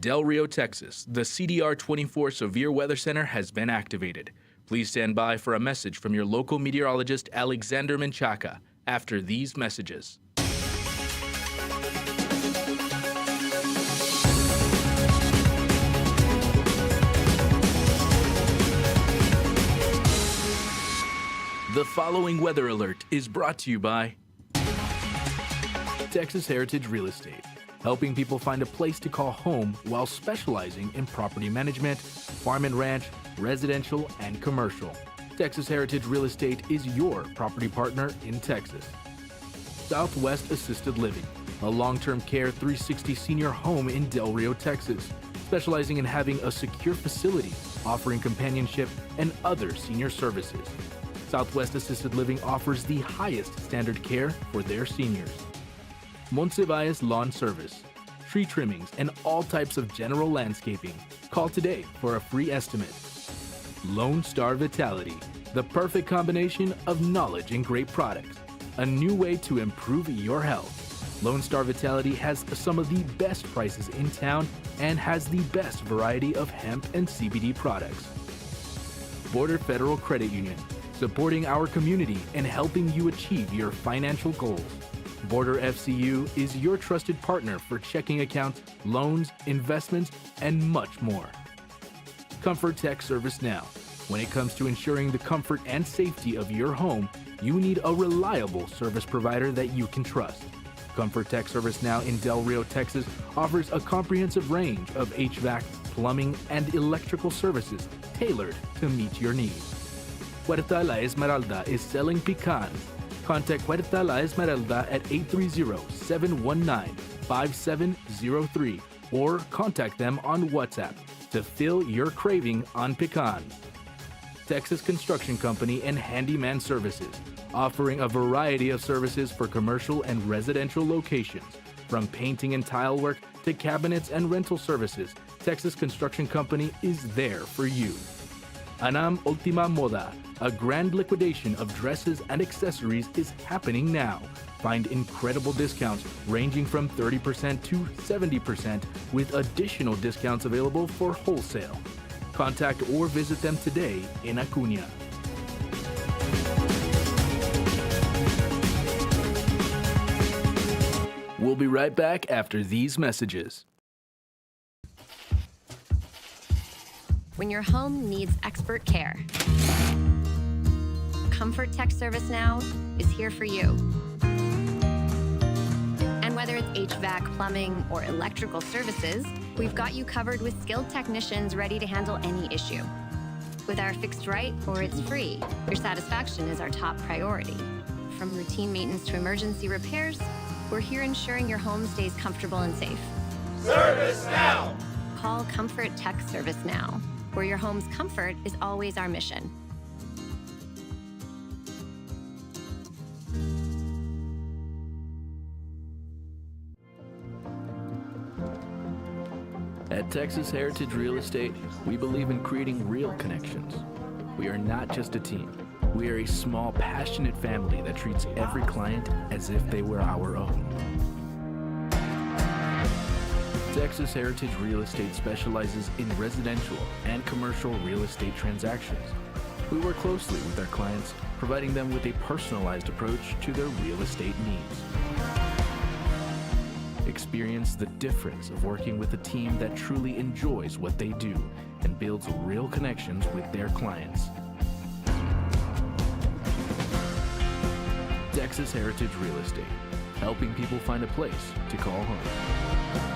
Del Rio, Texas, the CDR24 Severe Weather Center has been activated. Please stand by for a message from your local meteorologist, Alexander Menchaca, after these messages. The following weather alert is brought to you by Texas Heritage Real Estate, helping people find a place to call home while specializing in property management, farm and ranch, residential, and commercial. Texas Heritage Real Estate is your property partner in Texas. Southwest Assisted Living, a long-term care 360 senior home in Del Rio, Texas, specializing in having a secure facility, offering companionship and other senior services. Southwest Assisted Living offers the highest standard care for their seniors. Monsiváis Lawn Service, tree trimmings, and all types of general landscaping. Call today for a free estimate. Lone Star Vitality, the perfect combination of knowledge and great products. A new way to improve your health. Lone Star Vitality has some of the best prices in town and has the best variety of hemp and CBD products. Border Federal Credit Union, supporting our community and helping you achieve your financial goals. Border FCU is your trusted partner for checking accounts, loans, investments, and much more. Comfort Tech Service Now. When it comes to ensuring the comfort and safety of your home, you need a reliable service provider that you can trust. Comfort Tech Service Now in Del Rio, Texas offers a comprehensive range of HVAC, plumbing, and electrical services tailored to meet your needs. Huerta La Esmeralda is selling pecans. Contact Huerta La Esmeralda at 830-719-5703 or contact them on WhatsApp to fill your craving on pecans. Texas Construction Company and Handyman Services, offering a variety of services for commercial and residential locations. From painting and tile work to cabinets and rental services, Texas Construction Company is there for you. Anam Ultima Moda, a grand liquidation of dresses and accessories is happening now. Find incredible discounts ranging from 30% to 70% with additional discounts available for wholesale. Contact or visit them today in Acuña. We'll be right back after these messages. When your home needs expert care, Comfort Tech Service Now is here for you. And whether it's HVAC, plumbing, or electrical services, we've got you covered with skilled technicians ready to handle any issue. With our fixed right or it's free, your satisfaction is our top priority. From routine maintenance to emergency repairs, we're here ensuring your home stays comfortable and safe. Service Now! Call Comfort Tech Service Now, where your home's comfort is always our mission. At Texas Heritage Real Estate, we believe in creating real connections. We are not just a team. We are a small, passionate family that treats every client as if they were our own. Texas Heritage Real Estate specializes in residential and commercial real estate transactions. We work closely with our clients, providing them with a personalized approach to their real estate needs. Experience the difference of working with a team that truly enjoys what they do and builds real connections with their clients. Texas Heritage Real Estate, helping people find a place to call home.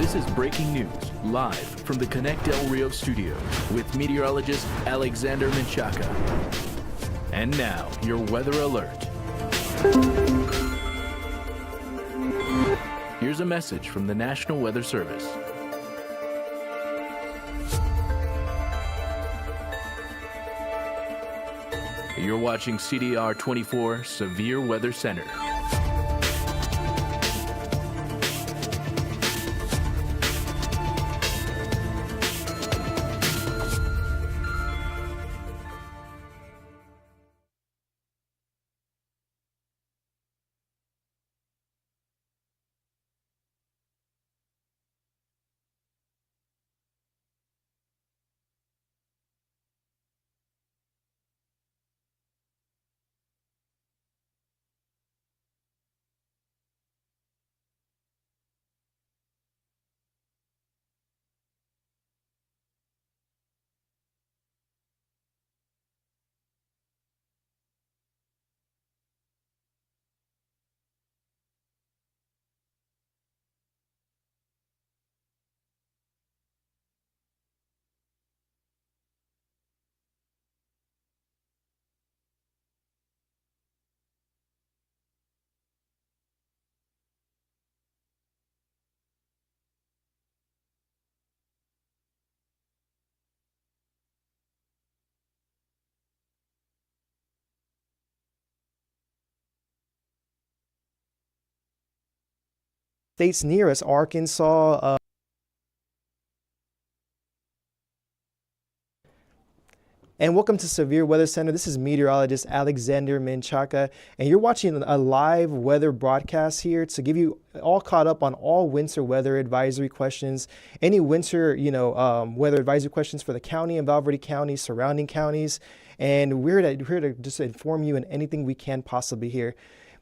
This is breaking news, live from the Connect Del Rio Studios with meteorologist Alexander Menchaca. And now, your weather alert. Here's a message from the National Weather Service. You're watching CDR24 Severe Weather Center. States near us, Arkansas. And welcome to Severe Weather Center. This is meteorologist Alexander Menchaca, and you're watching a live weather broadcast here to give you all caught up on all winter weather advisory questions, any winter, weather advisory questions for the county and Val Verde County, surrounding counties. And we're here to just inform you in anything we can possibly hear.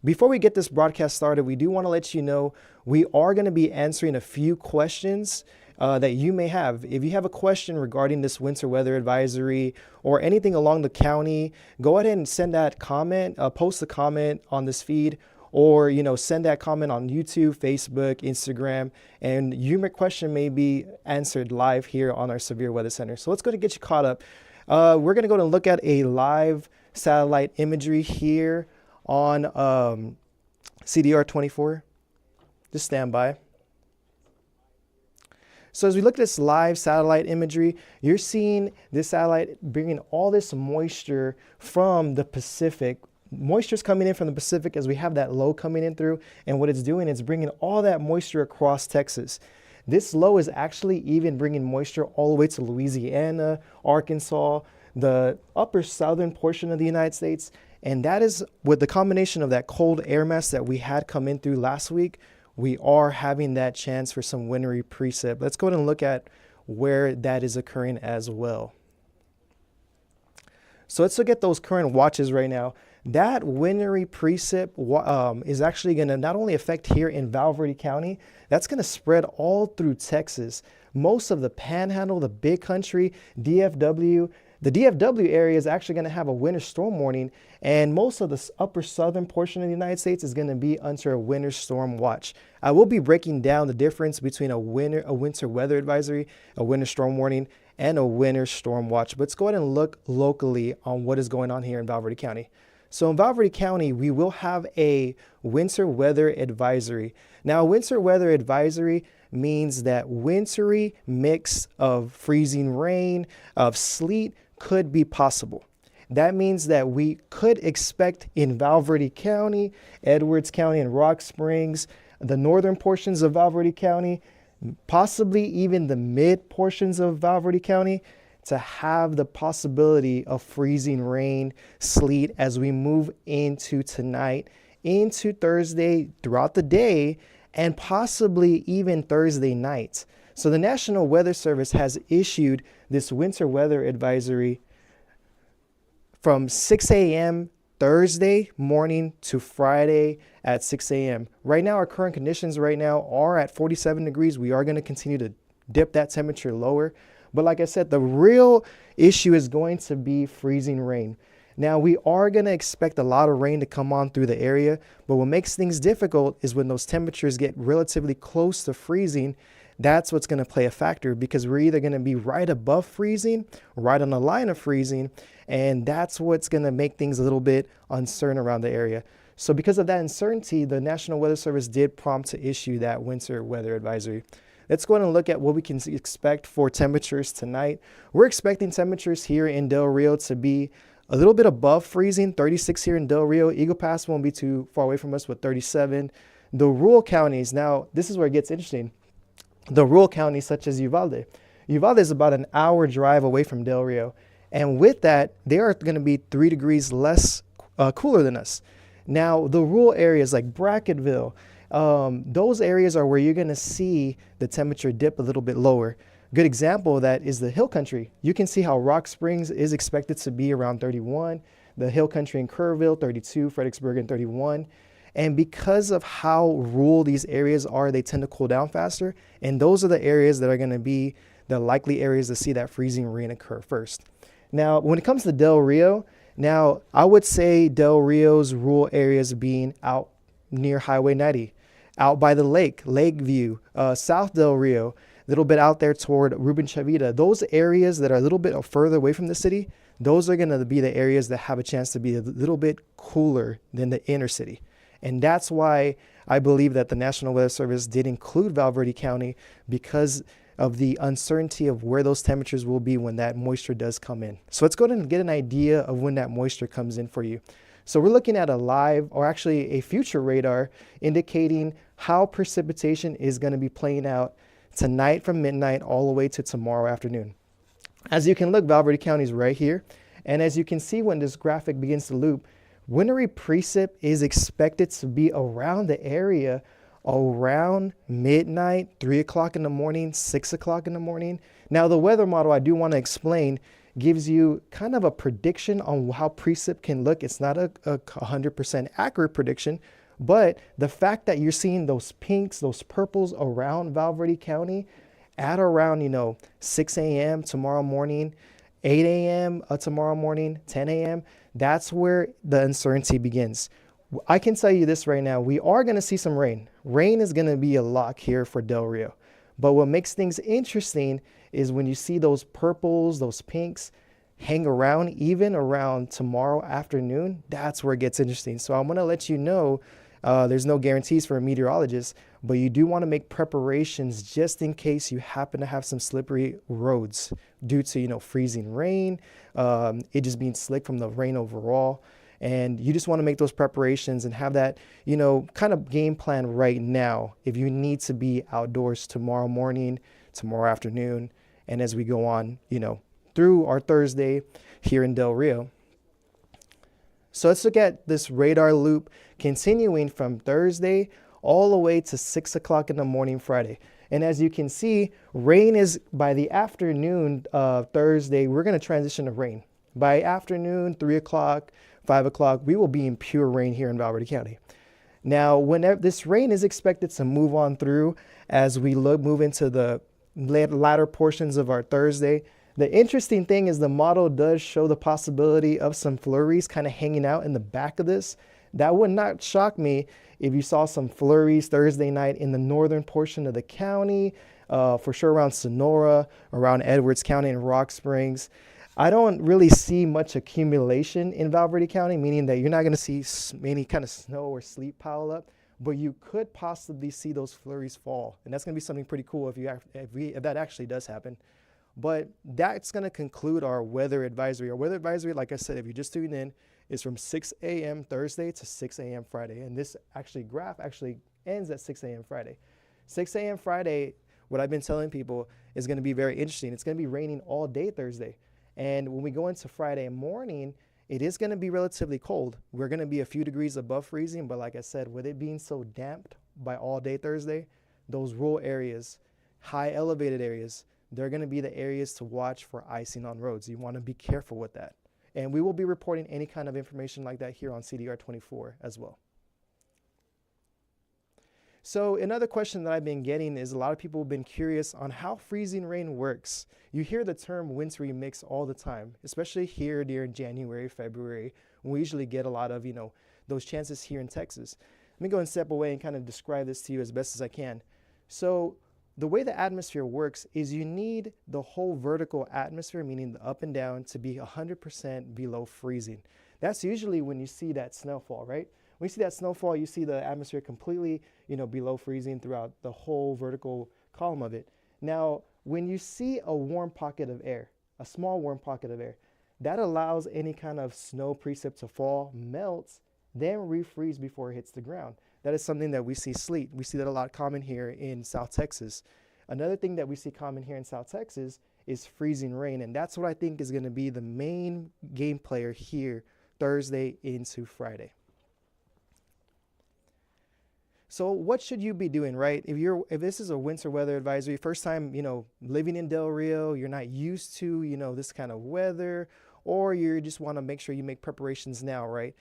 Before we get this broadcast started, we do want to let you know we are going to be answering a few questions that you may have. If you have a question regarding this winter weather advisory or anything along the county, go ahead and send that comment, post a comment on this feed, or send that comment on YouTube, Facebook, Instagram, and your question may be answered live here on our Severe Weather Center. So let's go to get you caught up. We're going to go and look at a live satellite imagery here on CDR24. Just stand by. So as we look at this live satellite imagery, you're seeing this satellite bringing all this moisture from the Pacific. Moisture's coming in from the Pacific as we have that low coming in through, and what it's doing is bringing all that moisture across Texas. This low is actually even bringing moisture all the way to Louisiana, Arkansas, the upper southern portion of the United States. And that is with the combination of that cold air mass that we had come in through last week, we are having that chance for some wintry precip. Let's go ahead and look at where that is occurring as well. So let's look at those current watches right now. That wintry precip is actually going to not only affect here in Val Verde County, that's going to spread all through Texas. Most of the Panhandle, the Big Country, DFW, the DFW area is actually going to have a winter storm warning, and most of the upper southern portion of the United States is going to be under a winter storm watch. I will be breaking down the difference between a winter weather advisory, a winter storm warning, and a winter storm watch. But let's go ahead and look locally on what is going on here in Val Verde County. So in Val Verde County, we will have a winter weather advisory. Now, a winter weather advisory means that wintry mix of freezing rain, of sleet, could be possible. That means that we could expect in Val Verde County, Edwards County, and Rock Springs, the northern portions of Val Verde County, possibly even the mid portions of Val Verde County, to have the possibility of freezing rain, sleet as we move into tonight, into Thursday throughout the day, and possibly even Thursday night. So the National Weather Service has issued this winter weather advisory from 6 a.m. Thursday morning to Friday at 6 a.m. Right now, our current conditions right now are at 47 degrees. We are going to continue to dip that temperature lower. But like I said, the real issue is going to be freezing rain. Now, we are going to expect a lot of rain to come on through the area, but what makes things difficult is when those temperatures get relatively close to freezing, that's what's going to play a factor, because we're either going to be right above freezing, right on the line of freezing, and that's what's going to make things a little bit uncertain around the area. So because of that uncertainty, the National Weather Service did prompt to issue that winter weather advisory. Let's go ahead and look at what we can expect for temperatures tonight. We're expecting temperatures here in Del Rio to be a little bit above freezing, 36 here in Del Rio. Eagle Pass won't be too far away from us with 37. The rural counties, now this is where it gets interesting. The rural counties such as Uvalde. Uvalde is about an hour drive away from Del Rio. And with that, they are going to be 3 degrees less cooler than us. Now, the rural areas like Brackettville, those areas are where you're going to see the temperature dip a little bit lower. Good example of that is the Hill Country. You can see how Rock Springs is expected to be around 31, the Hill Country in Kerrville, 32, Fredericksburg in 31. And because of how rural these areas are, they tend to cool down faster. And those are the areas that are going to be the likely areas to see that freezing rain occur first. Now, when it comes to Del Rio, now I would say Del Rio's rural areas being out near Highway 90, out by the lake, Lakeview, South Del Rio, a little bit out there toward Ruben Chavita. Those areas that are a little bit further away from the city, those are going to be the areas that have a chance to be a little bit cooler than the inner city. And that's why I believe that the National Weather Service did include Val Verde County, because of the uncertainty of where those temperatures will be when that moisture does come in. So let's go ahead and get an idea of when that moisture comes in for you. So we're looking at a live, or actually a future radar, indicating how precipitation is going to be playing out tonight from midnight all the way to tomorrow afternoon. As you can look, Val Verde County is right here. And as you can see when this graphic begins to loop, wintry precip is expected to be around the area around midnight, 3 o'clock in the morning, 6 o'clock in the morning. Now, the weather model I do want to explain gives you kind of a prediction on how precip can look. It's not a 100% accurate prediction, but the fact that you're seeing those pinks, those purples around Val Verde County at around, 6 a.m. tomorrow morning, 8 a.m. Tomorrow morning, 10 a.m., that's where the uncertainty begins. I can tell you this right now, we are going to see some rain. Rain is going to be a lock here for Del Rio. But what makes things interesting is when you see those purples, those pinks hang around, even around tomorrow afternoon, that's where it gets interesting. So I'm going to let you know, there's no guarantees for a meteorologist, but you do want to make preparations just in case you happen to have some slippery roads due to, freezing rain, it just being slick from the rain overall. And you just want to make those preparations and have that, kind of game plan right now if you need to be outdoors tomorrow morning, tomorrow afternoon, and as we go on, through our Thursday here in Del Rio. So let's look at this radar loop continuing from Thursday all the way to 6 o'clock in the morning Friday. And as you can see, rain is by the afternoon of Thursday, we're going to transition to rain. By afternoon, 3 o'clock, 5 o'clock, we will be in pure rain here in Val Verde County. Now, whenever this rain is expected to move on through as we move into the latter portions of our Thursday, the interesting thing is the model does show the possibility of some flurries kind of hanging out in the back of this. That would not shock me if you saw some flurries Thursday night in the northern portion of the county, for sure around Sonora, around Edwards County and Rock Springs. I don't really see much accumulation in Val Verde County, meaning that you're not going to see any kind of snow or sleet pile up, but you could possibly see those flurries fall. And that's going to be something pretty cool if that actually does happen. But that's going to conclude our weather advisory. Our weather advisory, like I said, if you're just tuning in, is from 6 a.m. Thursday to 6 a.m. Friday. And this graph ends at 6 a.m. Friday. 6 a.m. Friday, what I've been telling people is going to be very interesting. It's going to be raining all day Thursday. And when we go into Friday morning, it is going to be relatively cold. We're going to be a few degrees above freezing, but like I said, with it being so damped by all day Thursday, those rural areas, high elevated areas, they're going to be the areas to watch for icing on roads. You want to be careful with that. And we will be reporting any kind of information like that here on CDR24 as well. So another question that I've been getting is a lot of people have been curious on how freezing rain works. You hear the term wintry mix all the time, especially here during January, February, when we usually get a lot of, those chances here in Texas. Let me go and step away and kind of describe this to you as best as I can. So The way the atmosphere works is you need the whole vertical atmosphere, meaning the up and down, to be 100% below freezing. That's usually when you see that snowfall, right? When you see that snowfall, you see the atmosphere completely, below freezing throughout the whole vertical column of it. Now, when you see a warm pocket of air, a small warm pocket of air, that allows any kind of snow precip to fall, melts, then refreeze before it hits the ground. That is something that we see sleet. We see that a lot common here in South Texas. Another thing that we see common here in South Texas is freezing rain, and that's what I think is going to be the main game player here Thursday into Friday. So what should you be doing, right? If this is a winter weather advisory, first time, living in Del Rio, you're not used to, this kind of weather, or you just want to make sure you make preparations now, right?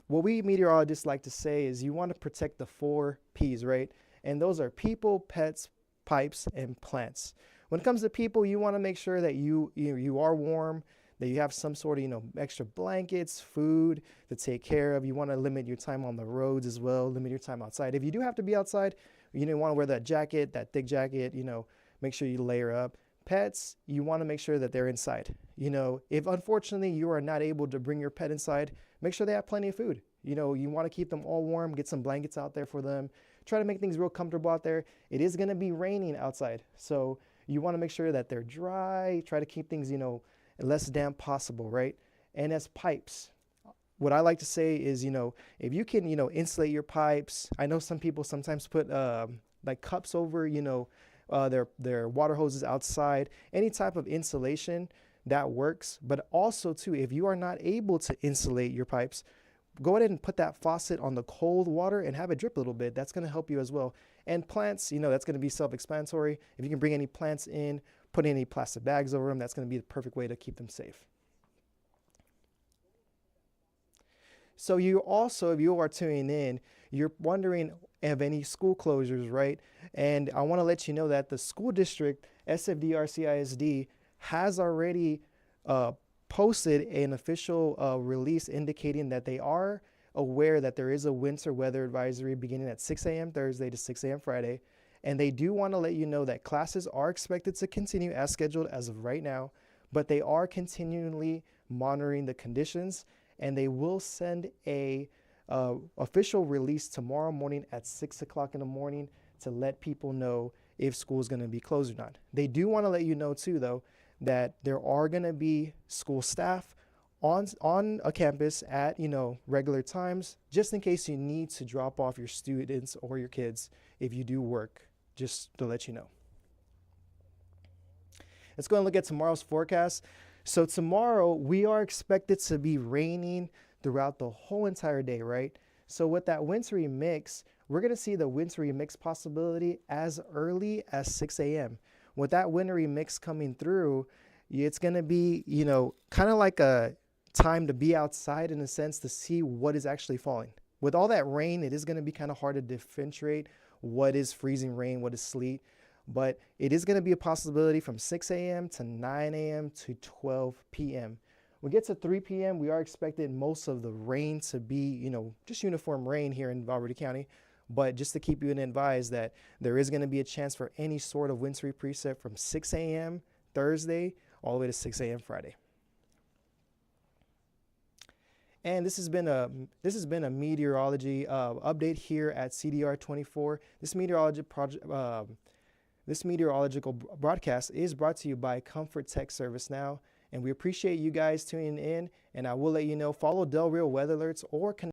What we meteorologists like to say is you want to protect the 4 P's, right? And those are people, pets, pipes, and plants. When it comes to people, you want to make sure that you are warm, that you have some sort of, extra blankets, food to take care of. You want to limit your time on the roads as well, limit your time outside. If you do have to be outside, you want to wear that jacket, that thick jacket, make sure you layer up. Pets, you want to make sure that they're inside. If unfortunately you are not able to bring your pet inside, make sure they have plenty of food. You want to keep them all warm, get some blankets out there for them. Try to make things real comfortable out there. It is going to be raining outside, so you want to make sure that they're dry. Try to keep things, less damp possible, right? And as pipes, what I like to say is, if you can, insulate your pipes. I know some people sometimes put like cups over, their water hoses outside. Any type of insulation that works. But also too, if you are not able to insulate your pipes, go ahead and put that faucet on the cold water and have it drip a little bit. That's going to help you as well. And plants, that's going to be self-explanatory. If you can bring any plants in, put any plastic bags over them, that's going to be the perfect way to keep them safe. So you also, if you are tuning in, you're wondering of any school closures, right? And I want to let you know that the school district, SFDRCISD, has already posted an official release indicating that they are aware that there is a winter weather advisory beginning at 6 a.m. Thursday to 6 a.m. Friday. And they do want to let you know that classes are expected to continue as scheduled as of right now, but they are continually monitoring the conditions, and they will send a official release tomorrow morning at 6 o'clock in the morning to let people know if school is going to be closed or not. They do want to let you know too, though, that there are going to be school staff on a campus at regular times, just in case you need to drop off your students or your kids if you do work, just to let you know. Let's go and look at tomorrow's forecast. So tomorrow we are expected to be raining throughout the whole entire day, right? So with that wintry mix, we're going to see the wintry mix possibility as early as 6 a.m. With that wintry mix coming through, it's going to be, kind of like a time to be outside in a sense to see what is actually falling. With all that rain, it is going to be kind of hard to differentiate what is freezing rain, what is sleet, but it is going to be a possibility from 6 a.m. to 9 a.m. to 12 p.m. When we get to 3 p.m., we are expecting most of the rain to be, just uniform rain here in Valverde County. But just to keep you advised that there is going to be a chance for any sort of wintry precip from 6 a.m. Thursday all the way to 6 a.m. Friday. And this has been a meteorology update here at CDR24. This meteorological broadcast is brought to you by Comfort Tech Service Now, and we appreciate you guys tuning in. And I will let you know, follow Del Rio Weather Alerts or Connect